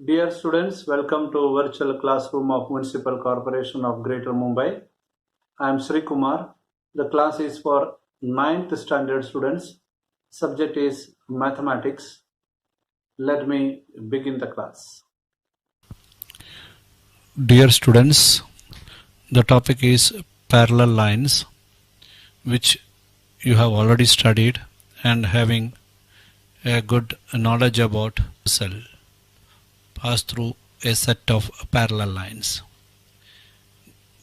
Dear students, welcome to virtual classroom of Municipal Corporation of Greater Mumbai. I am Sri Kumar. The class is for 9th standard students. Subject is mathematics. Let me begin the class. Dear students, the topic is parallel lines, which you have already studied and having a good knowledge about cell pass through a set of parallel lines.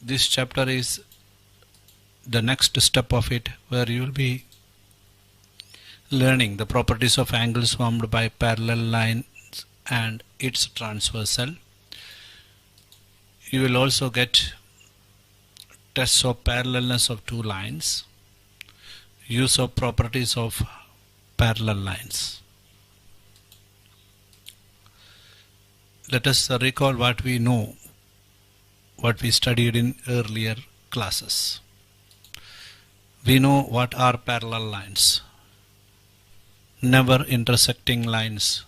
This chapter is the next step of it, where you will be learning the properties of angles formed by parallel lines and its transversal. You will also get tests of parallelness of two lines, use of properties of parallel lines. Let us recall what we know, what we studied in earlier classes. We know what are parallel lines. Never intersecting lines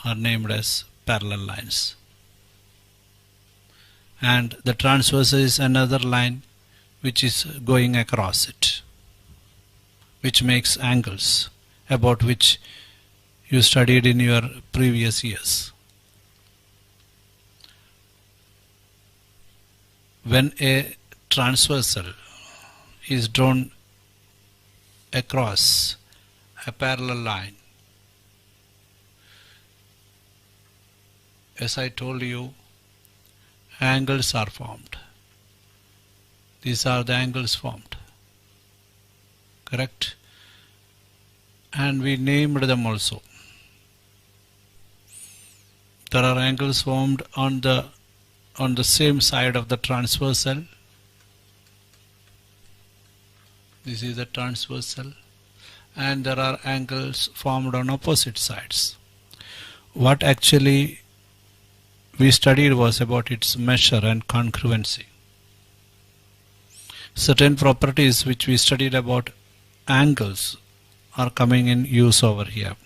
are named as parallel lines. And the transversal is another line which is going across it, which makes angles, about which you studied in your previous years. When a transversal is drawn across a parallel line, as I told you, angles are formed. These are the angles formed, correct? And we named them also. There are angles formed on the same side of the transversal. This is the transversal, and there are angles formed on opposite sides. What actually we studied was about its measure and congruency. Certain properties which we studied about angles are coming in use over here.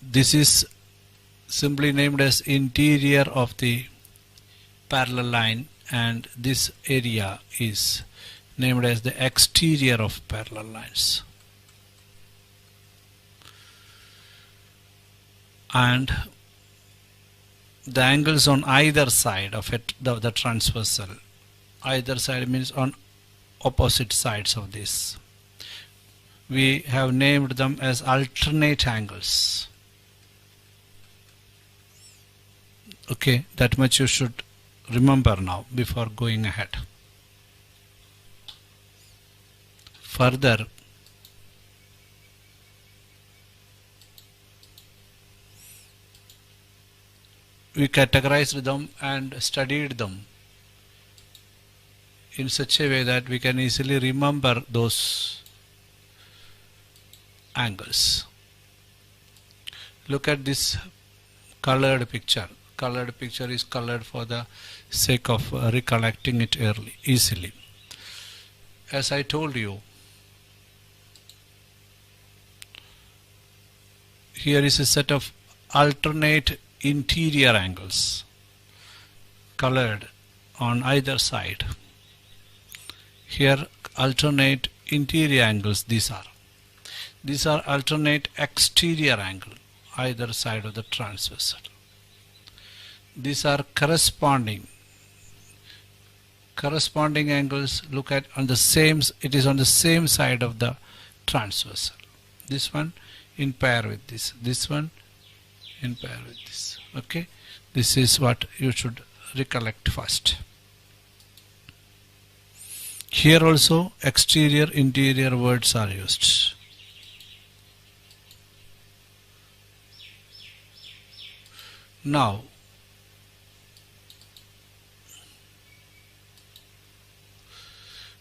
This is simply named as interior of the parallel line, and this area is named as the exterior of parallel lines. And the angles on either side of it, the transversal, either side means on opposite sides of this, we have named them as alternate angles. Okay, that much you should remember now before going ahead. Further, we categorized them and studied them in such a way that we can easily remember those angles. Look at this colored picture. Colored picture is colored for the sake of recollecting it easily. As I told you, here is a set of alternate interior angles colored on either side. Here alternate interior angles, these are alternate exterior angle either side of the transversal. These are corresponding angles. Look at on the same, it is on the same side of the transversal. This one in pair with this one in pair with this. Okay, this is what you should recollect first. Here also exterior interior words are used. Now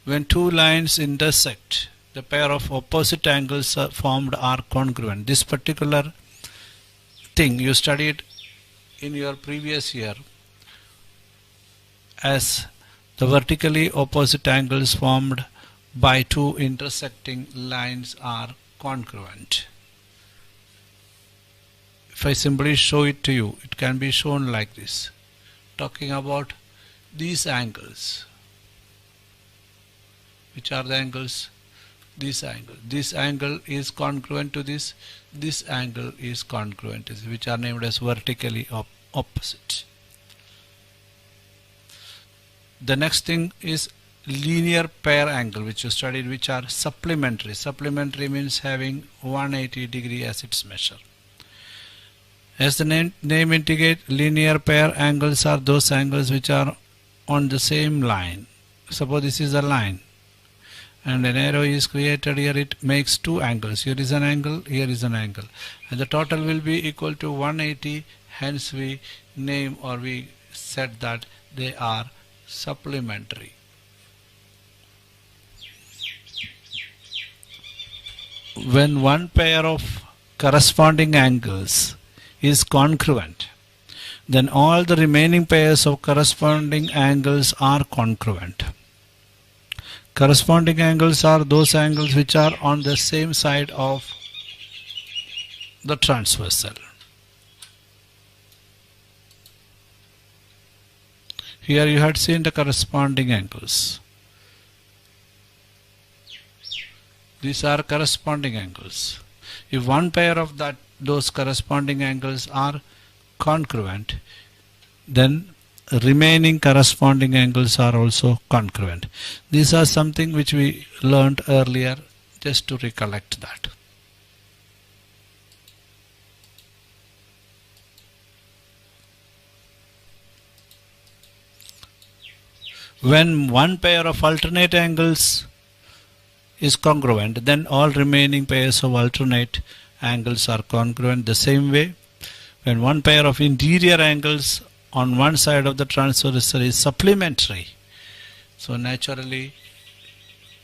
when two lines intersect, the pair of opposite angles formed are congruent. This particular thing you studied in your previous year as the vertically opposite angles formed by two intersecting lines are congruent. If I simply show it to you, it can be shown like this, talking about these angles. Which are the angles? This angle. This angle is congruent to this. This angle is congruent to this, which are named as vertically opposite. The next thing is linear pair angle, which you studied, which are supplementary. Supplementary means having 180 degree as its measure. As the name indicates, linear pair angles are those angles which are on the same line. Suppose this is a line and an arrow is created here, it makes two angles. Here is an angle, here is an angle, and the total will be equal to 180. Hence we name, or we said that they are supplementary. When one pair of corresponding angles is congruent, then all the remaining pairs of corresponding angles are congruent. Corresponding angles are those angles which are on the same side of the transversal. Here you had seen the corresponding angles. These are corresponding angles. If one pair of those corresponding angles are congruent, then remaining corresponding angles are also congruent. These are something which we learned earlier, just to recollect that. When one pair of alternate angles is congruent, then all remaining pairs of alternate angles are congruent. The same way, when one pair of interior angles on one side of the transversal is supplementary, so naturally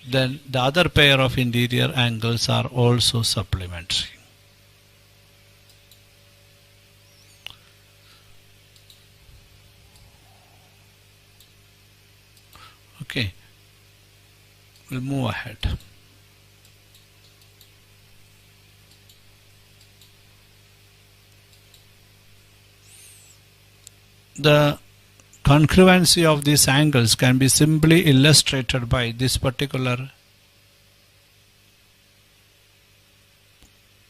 then the other pair of interior angles are also supplementary. Okay, we'll move ahead. The congruency of these angles can be simply illustrated by this particular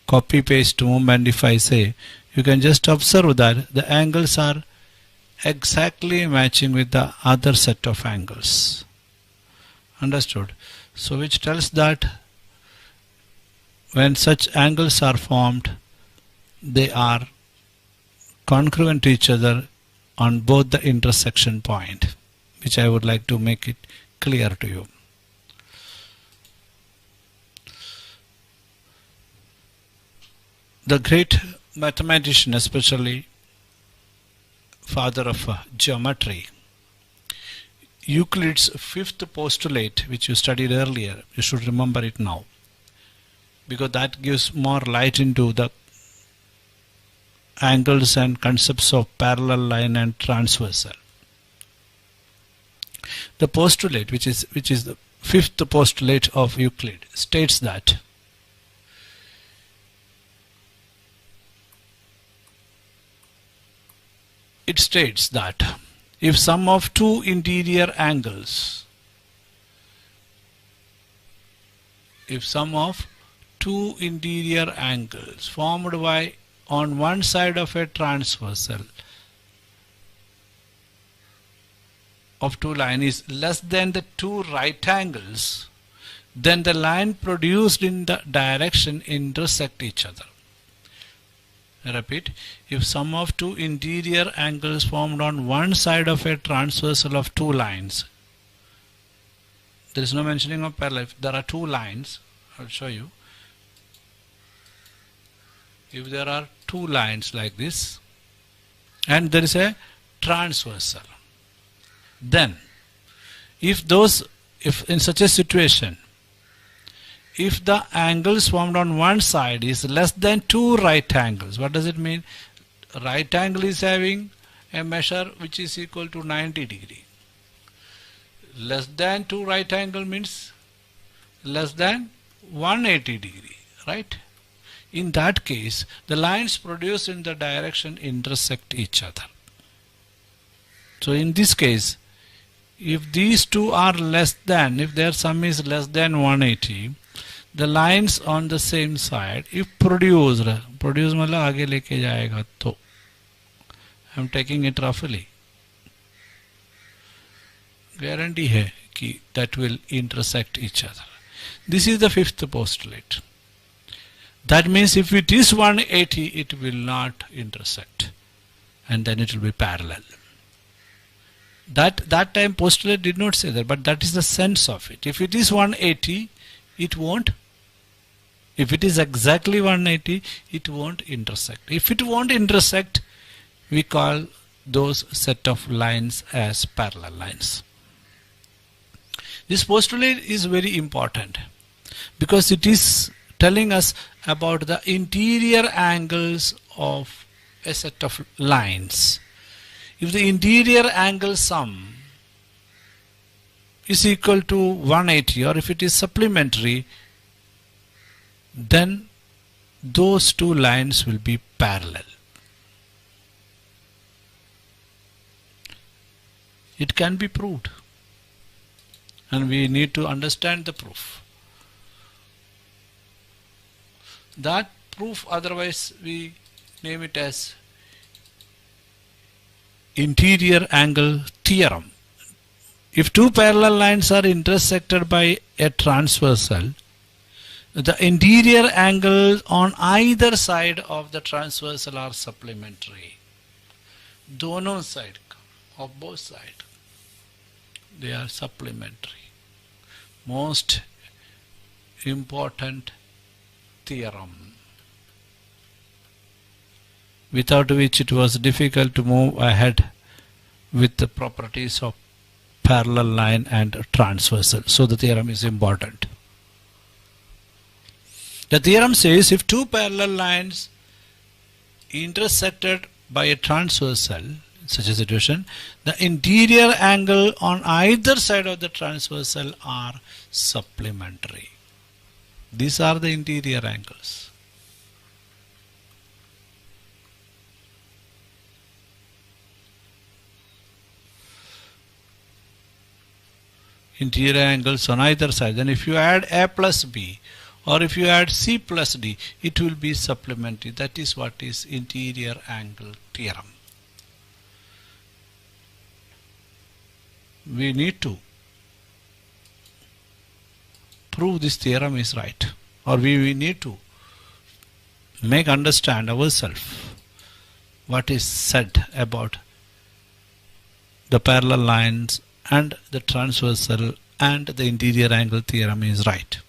copy paste movement. If I say, you can just observe that the angles are exactly matching with the other set of angles. Understood? So which tells that when such angles are formed, they are congruent to each other on both the intersection point, which I would like to make it clear to you. The great mathematician, especially father of geometry, Euclid's fifth postulate, which you studied earlier, you should remember it now, because that gives more light into the angles and concepts of parallel line and transversal. The postulate, which is the fifth postulate of Euclid, states that if sum of two interior angles formed by on one side of a transversal of two lines is less than the two right angles, then the line produced in the direction intersect each other. I repeat, if sum of two interior angles formed on one side of a transversal of two lines, there is no mentioning of parallel. If there are two lines, I'll show you. If there are two lines like this and there is a transversal, then if in such a situation, if the angles formed on one side is less than two right angles, what does it mean? Right angle is having a measure which is equal to 90 degree. Less than two right angle means less than 180 degree, right? in that case the lines produced in the direction intersect each other. So in this case, if these two are less than, if their sum is less than 180, the lines on the same side, if produced मतलब आगे लेके जाएगा तो, I am taking it roughly, guarantee है कि that will intersect each other. This is the fifth postulate. That means if it is 180, it will not intersect, and then it will be parallel. That time postulate did not say that, but that is the sense of it. If it is 180, it won't. If it is exactly 180, it won't intersect. If it won't intersect, we call those set of lines as parallel lines. This postulate is very important because it is telling us about the interior angles of a set of lines. If the interior angle sum is equal to 180, or if it is supplementary, then those two lines will be parallel. It can be proved, and we need to understand the proof. That proof, otherwise we name it as interior angle theorem. If two parallel lines are intersected by a transversal, the interior angles on either side of the transversal are supplementary. दोनों side of both sides, they are supplementary. Most important theorem, without which it was difficult to move ahead with the properties of parallel line and transversal. So the theorem is important. The theorem says if two parallel lines intersected by a transversal, in such a situation, the interior angle on either side of the transversal are supplementary. These are the interior angles. Interior angles on either side. Then if you add A plus B, or if you add C plus D, it will be supplementary. That is what is interior angle theorem. We need to prove this theorem is right, or we need to make understand ourselves what is said about the parallel lines and the transversal and the interior angle theorem is right.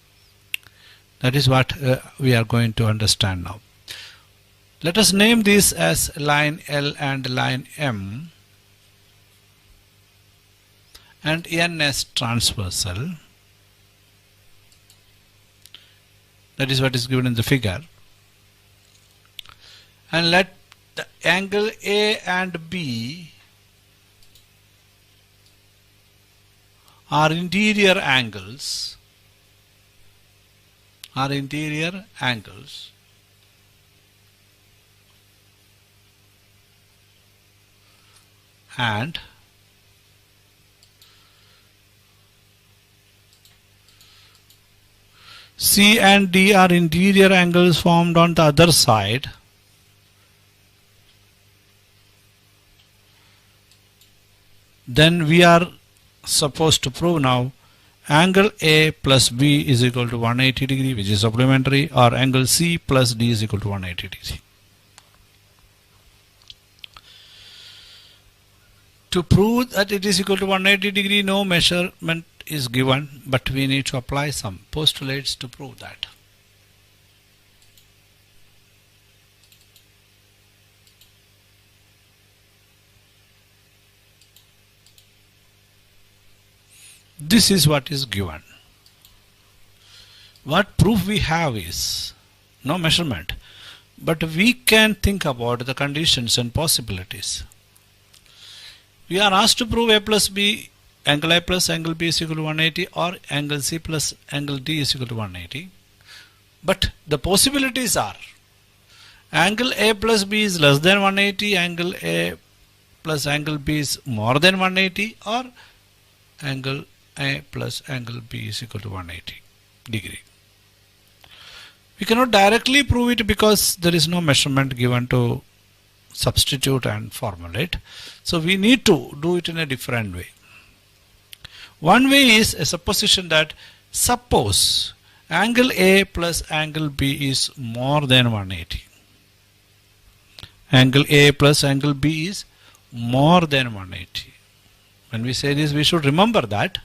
That is what we are going to understand now. Let us name this as line L and line M, and N as transversal. That is what is given in the figure. And let the angle A and B are interior angles. And C and D are interior angles formed on the other side. Then we are supposed to prove now angle A plus B is equal to 180 degree, which is supplementary, or angle C plus D is equal to 180 degree. To prove that it is equal to 180 degree, no measurement is given, but we need to apply some postulates to prove that. This is what is given. What proof we have is no measurement, but we can think about the conditions and possibilities. We are asked to prove A plus B, angle A plus angle B is equal to 180, or angle C plus angle D is equal to 180. But the possibilities are Angle A plus B is less than 180, angle A plus angle B is more than 180, or angle A plus angle B is equal to 180 degree. We cannot directly prove it because there is no measurement given to substitute and formulate. So we need to do it in a different way. One way is a supposition that suppose angle A plus angle B is more than 180. Angle A plus angle B is more than 180. When we say this, we should remember that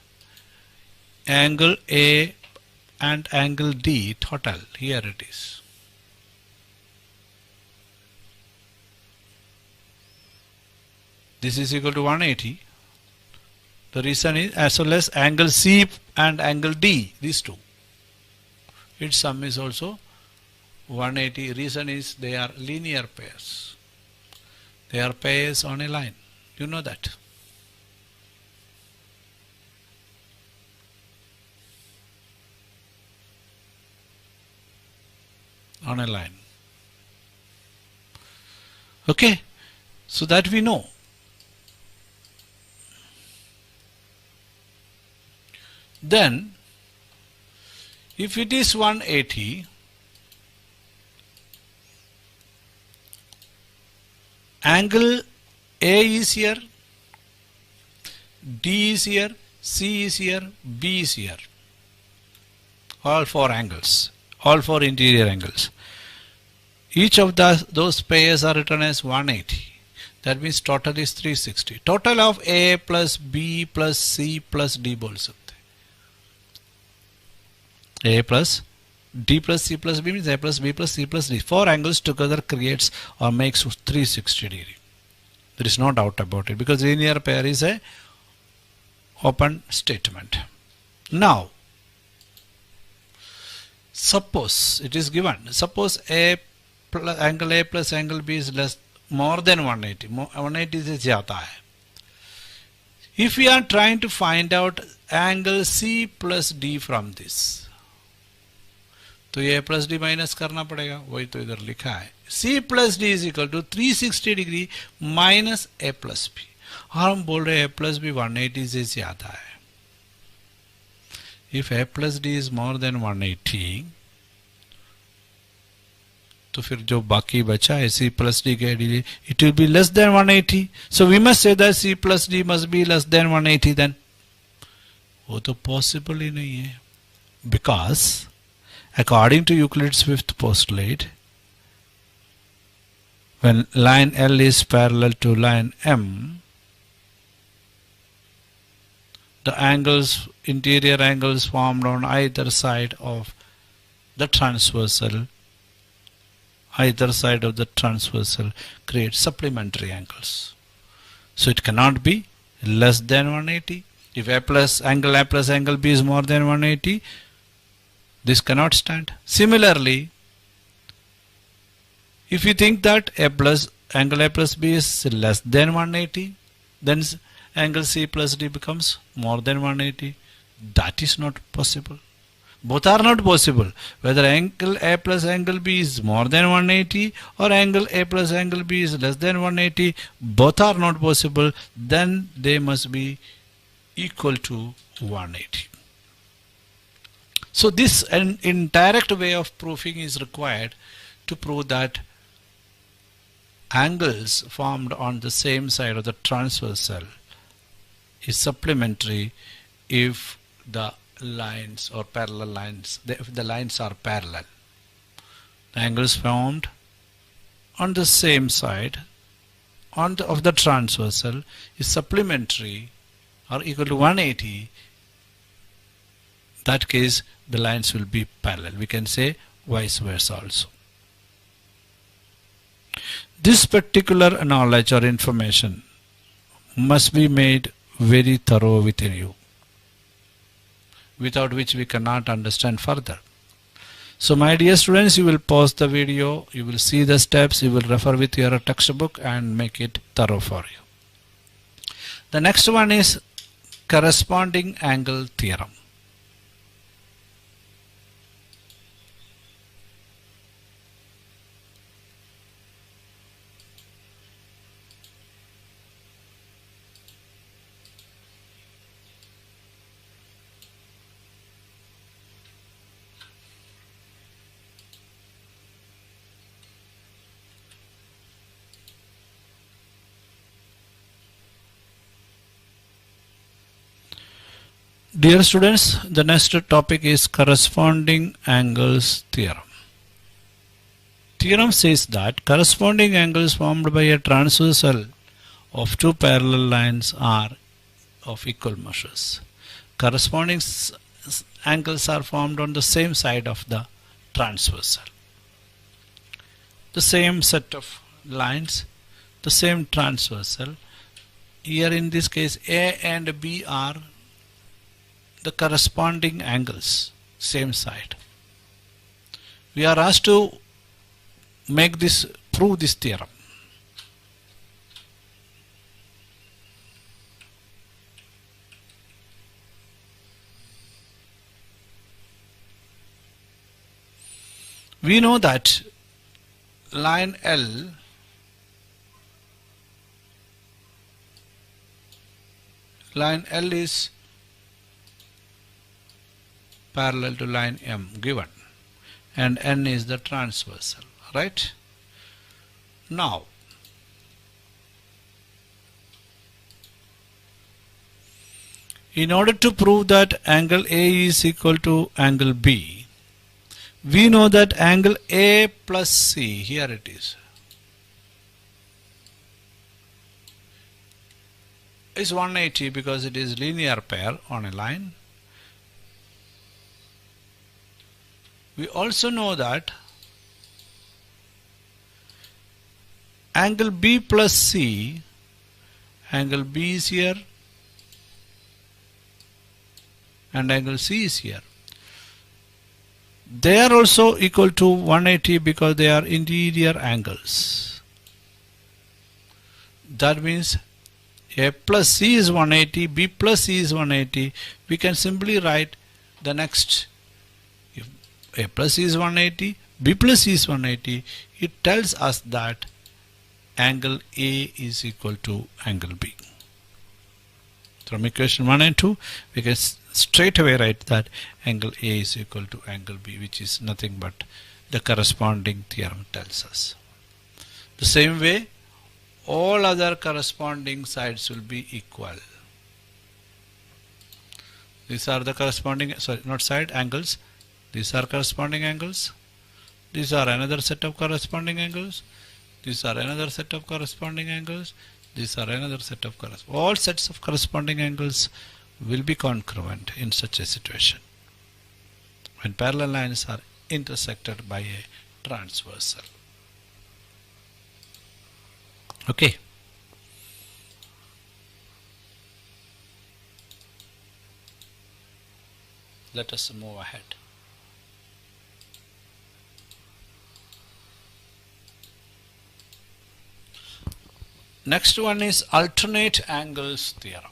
angle A and angle D total, here it is. This is equal to 180. The reason is, as well as angle C and angle D, these two, its sum is also 180. Reason is they are linear pairs. They are pairs on a line. You know that. On a line. Okay, so that we know. Then if it is 180, angle A is here, D is here, C is here, B is here. All four angles, all four interior angles. Each of those pairs are written as 180. That means total is 360. Total of A plus B plus C plus D बोल सकते. A plus D plus C plus B means A plus B plus C plus D. Four angles together creates or makes 360 degree. There is no doubt about it because linear pair is a open statement. Now, suppose it is given. Suppose angle A plus angle B is more than 180. 180 से ज़्यादा है. If we are trying to find out angle C plus D from this, तो ये A plus D minus करना पड़ेगा. वही तो इधर लिखा है. C plus D is equal to 360 degree minus A plus B. और हम बोल रहे हैं A plus B 180 से ज़्यादा है. If A plus D is more than 180, तो फिर जो बाकी बचा है C plus D के लिए, it will be less than 180. So we must say that C plus D must be less than 180 then. वो तो possible ही नहीं है. Because according to Euclid's fifth postulate, when line L is parallel to line M, the angles, interior angles formed on either side of the transversal, create supplementary angles. So it cannot be less than 180. If angle A plus angle B is more than 180, this cannot stand. Similarly, if you think that angle A plus B is less than 180, then angle C plus D becomes more than 180. That is not possible. Both are not possible. Whether angle A plus angle B is more than 180 or angle A plus angle B is less than 180, both are not possible. Then they must be equal to 180. So this an indirect way of proving is required to prove that angles formed on the same side of the transversal is supplementary if the lines or parallel lines, if the lines are parallel. The angles formed on the same side of the transversal is supplementary or equal to 180. That case, the lines will be parallel. We can say vice versa also. This particular knowledge or information must be made very thorough within you, without which we cannot understand further. So my dear students, you will pause the video, you will see the steps, you will refer with your textbook and make it thorough for you. The next one is corresponding angle theorem. Dear students, the next topic is corresponding angles theorem. Theorem says that corresponding angles formed by a transversal of two parallel lines are of equal measures. Corresponding angles are formed on the same side of the transversal. The same set of lines, the same transversal. Here in this case A and B are the corresponding angles, same side. We are asked to prove this theorem. We know that line L is parallel to line M given, and N is the transversal, right? Now in order to prove that angle A is equal to angle B, we know that angle A plus C, here it is 180 because it is linear pair on a line. We also know that angle B plus C, angle B is here and angle C is here. They are also equal to 180 because they are interior angles. That means A plus C is 180, B plus C is 180. We can simply write the next. If A plus C is 180, B plus C is 180, it tells us that angle A is equal to angle B. From equation 1 and 2, we can straight away write that angle A is equal to angle B, which is nothing but the corresponding theorem tells us. The same way, all other corresponding sides will be equal. These are the corresponding, angles. These are corresponding angles. These are another set of corresponding angles. These are another set of corresponding angles. These are another set of corresponding. All sets of corresponding angles will be congruent in such a situation when parallel lines are intersected by a transversal. Okay. Let us move ahead. Next one is alternate angles theorem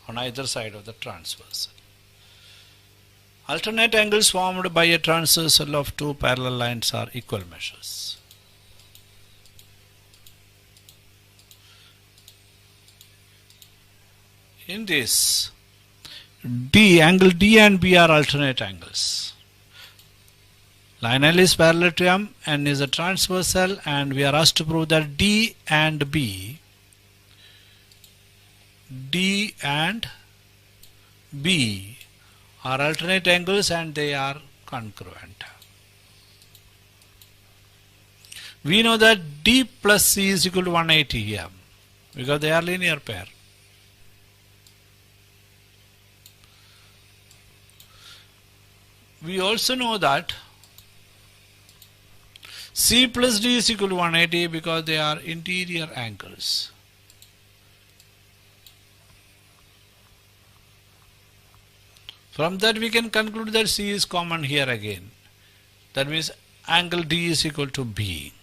on either side of the transversal. Alternate angles formed by a transversal of two parallel lines are equal measures. In this, angle D and B are alternate angles. Line L is parallel to M, N is a transversal, and we are asked to prove that D and B are alternate angles and they are congruent. We know that D plus C is equal to 180 here because they are linear pair. We also know that C plus D is equal to 180 because they are interior angles. From that we can conclude that C is common here again. That means angle D is equal to B.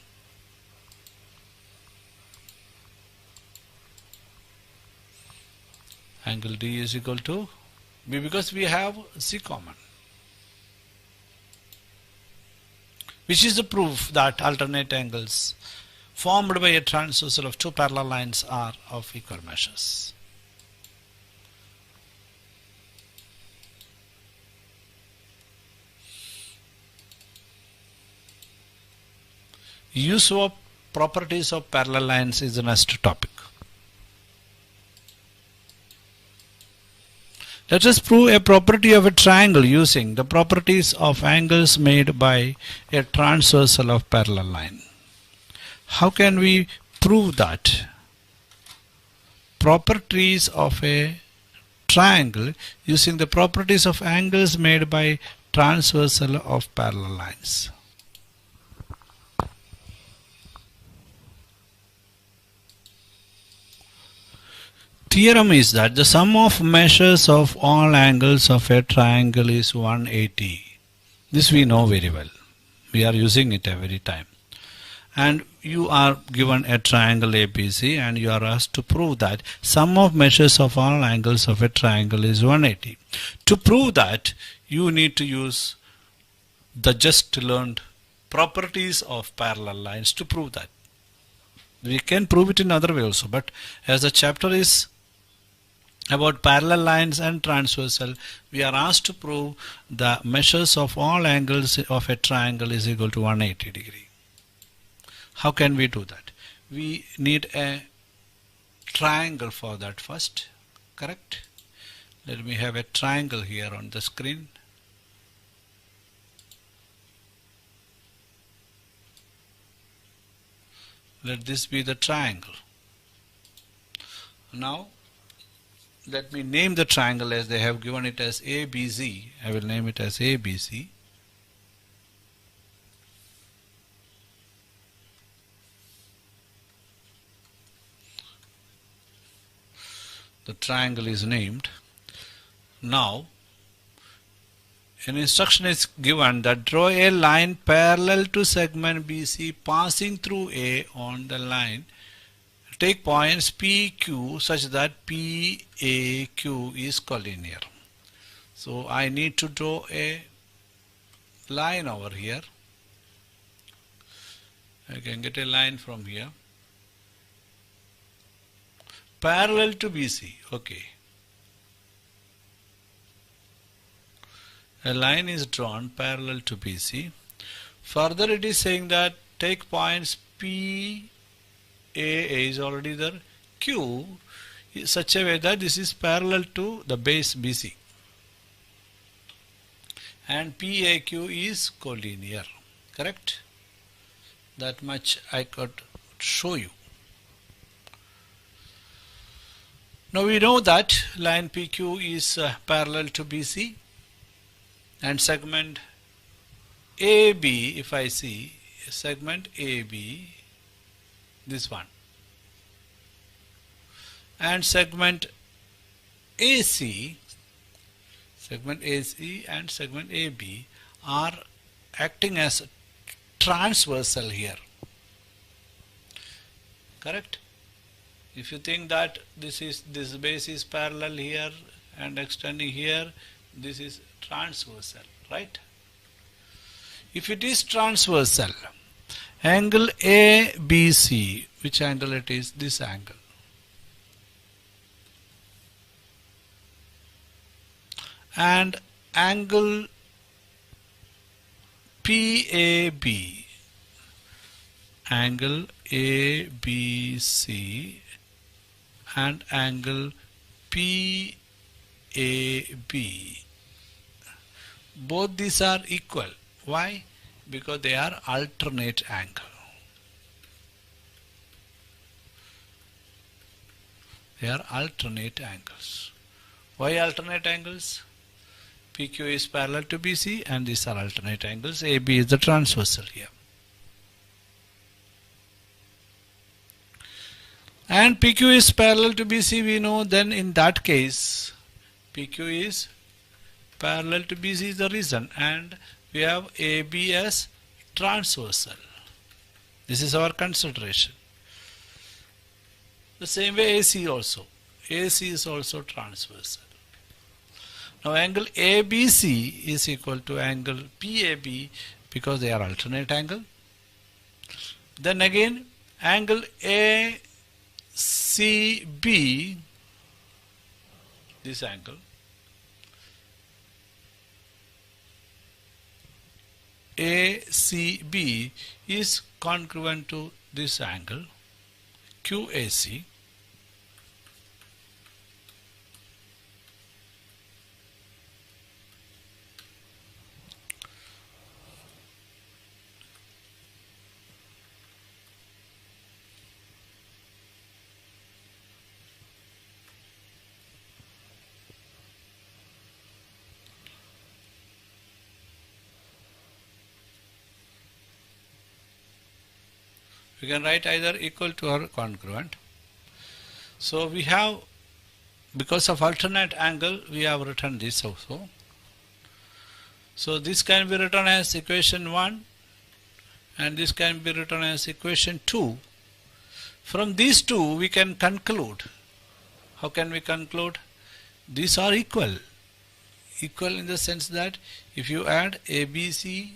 Angle D is equal to B because we have C common, which is the proof that alternate angles formed by a transversal of two parallel lines are of equal measures. Use of properties of parallel lines is the next topic. Let us prove a property of a triangle using the properties of angles made by a transversal of parallel line. How can we prove that? Properties of a triangle using the properties of angles made by transversal of parallel lines. Theorem is that the sum of measures of all angles of a triangle is 180. This we know very well. We are using it every time. And you are given a triangle ABC and you are asked to prove that sum of measures of all angles of a triangle is 180. To prove that, you need to use the just learned properties of parallel lines to prove that. We can prove it in other way also, but as the chapter is about parallel lines and transversal, we are asked to prove the measures of all angles of a triangle is equal to 180 degree. How can we do that? We need a triangle for that first, correct? Let me have a triangle here on the screen. Let this be the triangle. Now let me name the triangle as they have given it as ABC. I will name it as ABC. The triangle is named. Now an instruction is given that draw a line parallel to segment BC passing through A on the line. Take points PQ such that PAQ is collinear. So I need to draw a line over here. I can get a line from here. Parallel to BC. Okay. A line is drawn parallel to BC. Further it is saying that take points P, A is already there, Q is such a way that this is parallel to the base BC and PAQ is collinear, correct? That much I could show you. Now we know that line PQ is parallel to BC and segment AB, if I see segment AB, this one, and segment AC and segment AB are acting as transversal here, correct? If you think that this base is parallel here and extending here, this is transversal, right? If it is transversal, angle ABC, which angle it is? This angle. And angle PAB, angle ABC and angle PAB, both these are equal. Why? Because they are alternate angle. They are alternate angles. Why alternate angles? PQ is parallel to BC and these are alternate angles. AB is the transversal here. And PQ is parallel to BC, we know, then in that case PQ is parallel to BC is the reason, and we have AB as transversal. This is our consideration. The same way AC also. AC is also transversal. Now angle ABC is equal to angle PAB because they are alternate angle. Then again angle ACB, this angle, ACB is congruent to this angle QAC. We can write either equal to or congruent. So we have, because of alternate angle, we have written this also. So this can be written as equation 1 and this can be written as equation 2. From these two we can conclude. How can we conclude? These are equal. Equal in the sense that if you add ABC,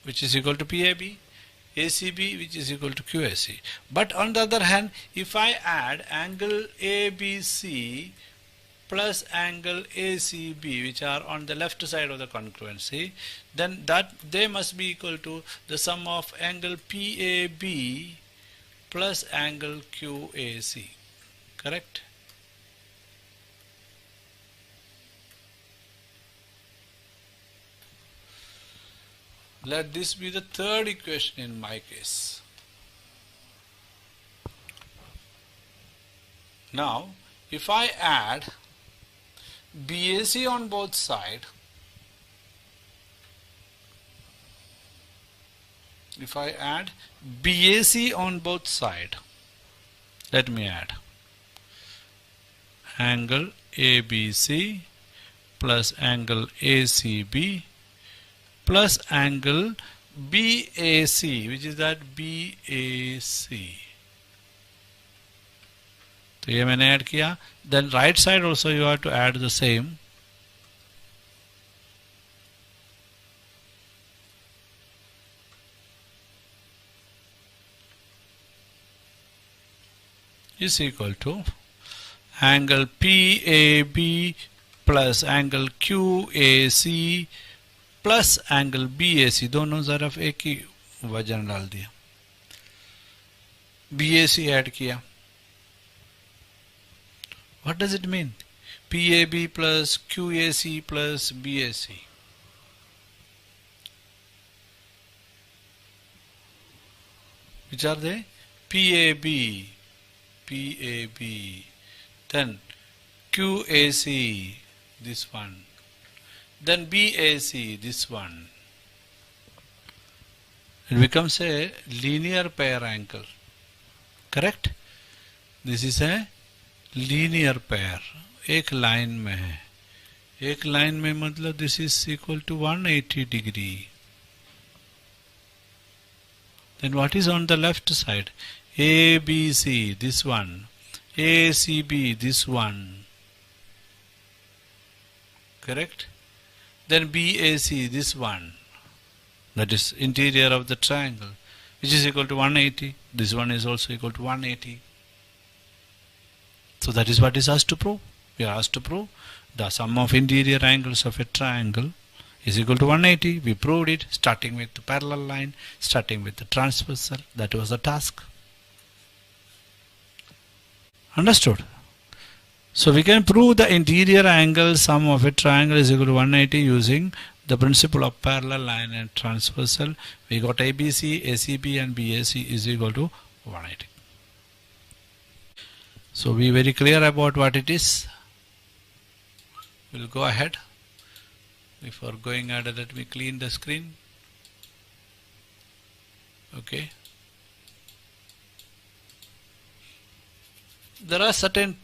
which is equal to PAB, ACB, which is equal to QAC. But on the other hand, if I add angle ABC plus angle ACB, which are on the left side of the congruency, then that they must be equal to the sum of angle PAB plus angle QAC. Correct? Let this be the third equation in my case. Now, if I add BAC on both sides, let me add angle ABC plus angle ACB plus angle BAC, which is that BAC. तो ये मैंने add किया. Then right side also you have to add the same. Is equal to angle PAB plus angle QAC plus angle BAC. दोनों तरफ एक ही वजन डाल दिया. BAC ऐड किया. What does it mean? PAB plus QAC plus BAC. Which are they? PAB. Then QAC, this one. Then BAC, this one. It becomes a linear pair angle. Correct? This is a linear pair. एक line में है. एक line में मतलब this is equal to 180 degree. Then what is on the left side? ABC, this one. ACB, this one. Correct? Then BAC, this one. That is interior of the triangle, which is equal to 180. This one is also equal to 180. So that is what is asked to prove. We are asked to prove the sum of interior angles of a triangle is equal to 180. We proved it, starting with the parallel line, starting with the transversal. That was the task. Understood? So we can prove the interior angle sum of a triangle is equal to 180 using the principle of parallel line and transversal. We got ABC, ACB and BAC is equal to 180. So be very clear about what it is. We'll go ahead. Before going ahead, let me clean the screen. Okay. There are certain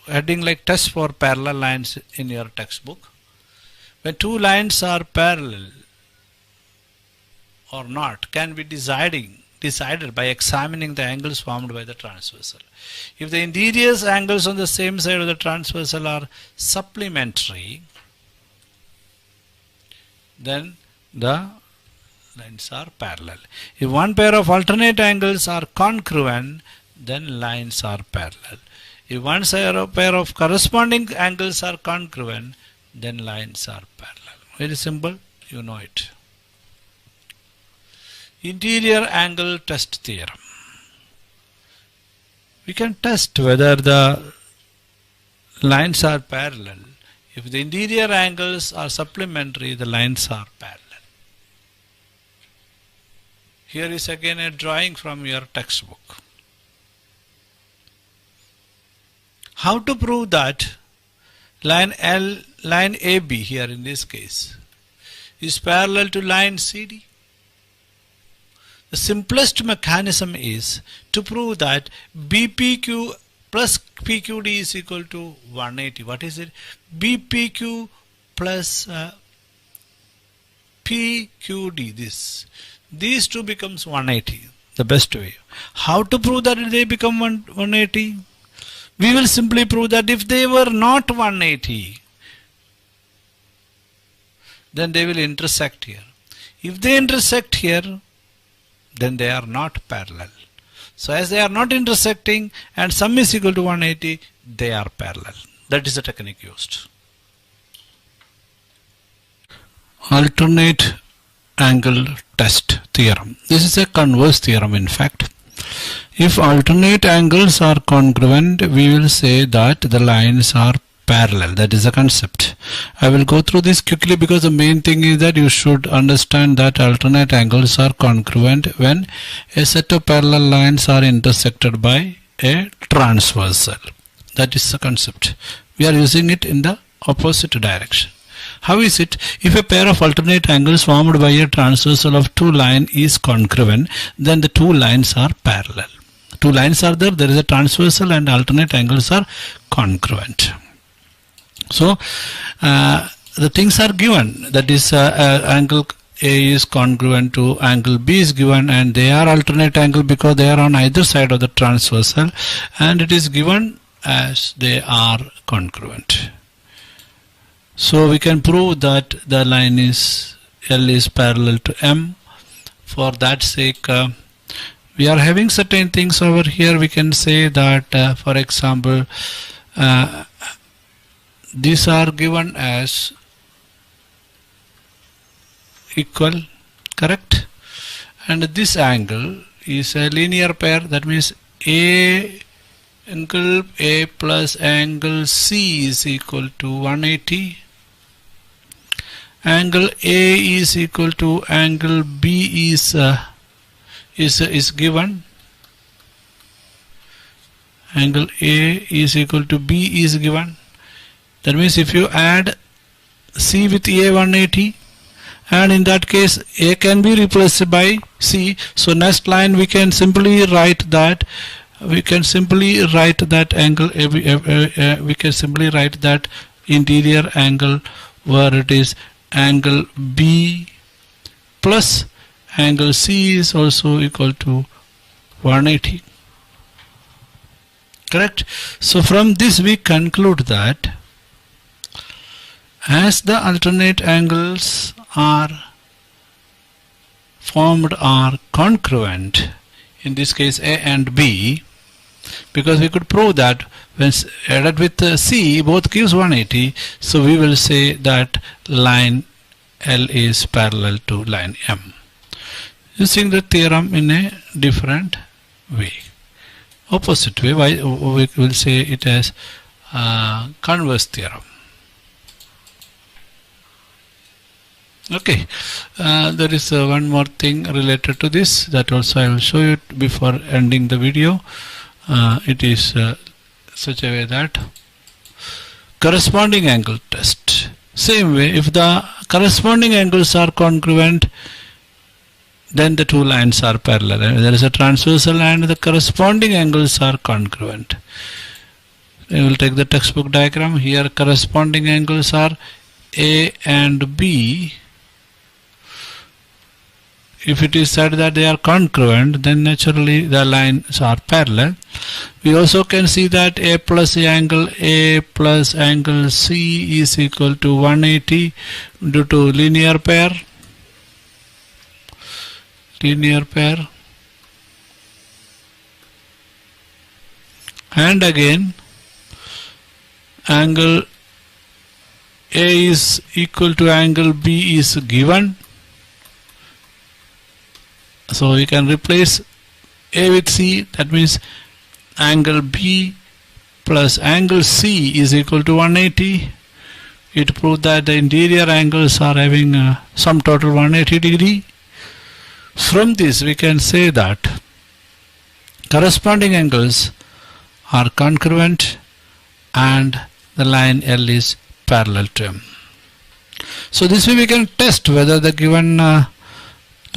heading like test for parallel lines in your textbook. When two lines are parallel or not can be decided by examining the angles formed by the transversal. If the interior angles on the same side of the transversal are supplementary, then the lines are parallel. If one pair of alternate angles are congruent, then lines are parallel. If one pair of corresponding angles are congruent, then lines are parallel. Very simple, you know it. Interior angle test theorem. We can test whether the lines are parallel. If the interior angles are supplementary, the lines are parallel. Here is again a drawing from your textbook. How to prove that line AB here in this case is parallel to line CD? The simplest mechanism is to prove that BPQ plus PQD is equal to 180. What is it? BPQ plus PQD. These two becomes 180. The best way. How to prove that they become 180? We will simply prove that if they were not 180, then they will intersect here. If they intersect here, then they are not parallel. So as they are not intersecting and sum is equal to 180, they are parallel. That is the technique used. Alternate angle test theorem. This is a converse theorem in fact. If alternate angles are congruent, we will say that the lines are parallel. That is the concept. I will go through this quickly because the main thing is that you should understand that alternate angles are congruent when a set of parallel lines are intersected by a transversal. That is the concept. We are using it in the opposite direction. How is it? If a pair of alternate angles formed by a transversal of two lines is congruent, then the two lines are parallel. Two lines are there is a transversal and alternate angles are congruent. So the things are given, that is angle A is congruent to angle B is given, and they are alternate angle because they are on either side of the transversal, and it is given as they are congruent. So we can prove that the line is L is parallel to M. For that sake, we are having certain things over here. We can say that for example, these are given as equal, correct? And this angle is a linear pair. That means angle A plus angle C is equal to 180. Angle A is equal to angle B is given. Angle A is equal to B is given. That means if you add C with A 180, and in that case A can be replaced by C. So next line we can simply write that. We can simply write that angle. We can simply write that interior angle where it is angle B plus angle C is also equal to 180. Correct? So from this we conclude that as the alternate angles are formed are congruent, in this case A and B, because we could prove that when added with C both gives 180, so we will say that line L is parallel to line M, using the theorem in a different way, opposite way. We will say it as converse theorem. Okay, there is one more thing related to this that also I will show you before ending the video. It is such a way that corresponding angle test. Same way, if the corresponding angles are congruent, then the two lines are parallel. There is a transversal and the corresponding angles are congruent. I will take the textbook diagram. Here corresponding angles are A and B. If it is said that they are congruent, then naturally the lines are parallel. We also can see that A plus angle C is equal to 180 due to linear pair. And again, angle A is equal to angle B is given. So we can replace A with C. That means angle B plus angle C is equal to 180. It proves that the interior angles are having sum total 180 degree. From this we can say that corresponding angles are congruent and the line L is parallel to M. So this way we can test whether the given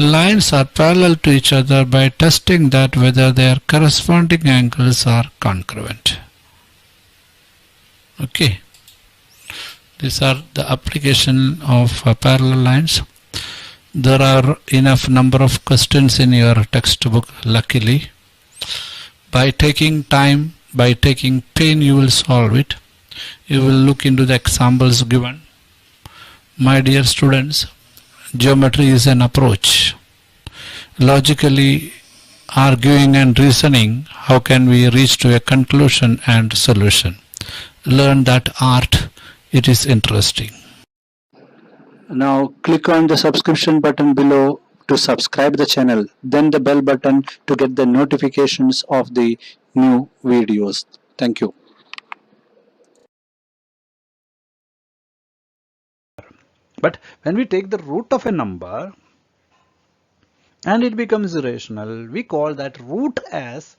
lines are parallel to each other by testing that whether their corresponding angles are congruent. Okay, these are the application of parallel lines. There are enough number of questions in your textbook, luckily. By taking time, by taking pain, you will solve it. You will look into the examples given. My dear students, geometry is an approach. Logically arguing and reasoning, how can we reach to a conclusion and solution? Learn that art, it is interesting. Now click on the subscription button below to subscribe the channel, then the bell button to get the notifications of the new videos. Thank you. But when we take the root of a number and it becomes irrational, we call that root as